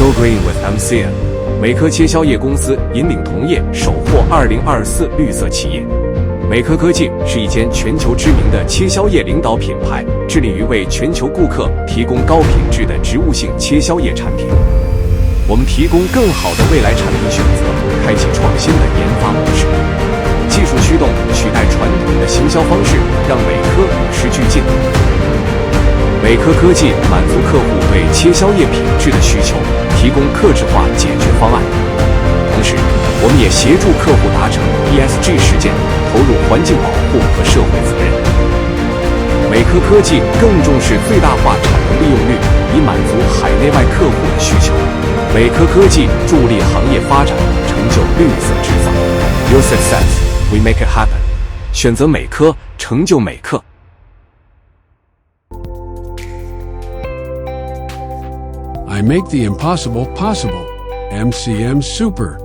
Go Green with MCM。美科切削业公司引领同业首获2024绿色企业。美科科技是一间全球知名的切削业领导品牌，致力于为全球顾客提供高品质的植物性切削业产品。我们提供更好的未来产品选择，开启创新的研发模式，技术驱动取代传统的行销方式，让美科与时俱进。美科科技满足客户对切削业品质的需求，提供客制化解决方案。同时，我们也协助客户达成 ESG 实践，投入环境保护和社会责任。美科科技更重视最大化产能利用率，以满足海内外客户的需求。美科科技助力行业发展，成就绿色制造。Your success, we make it happen。选择美科，成就美克。I make the impossible possible. MCM Super.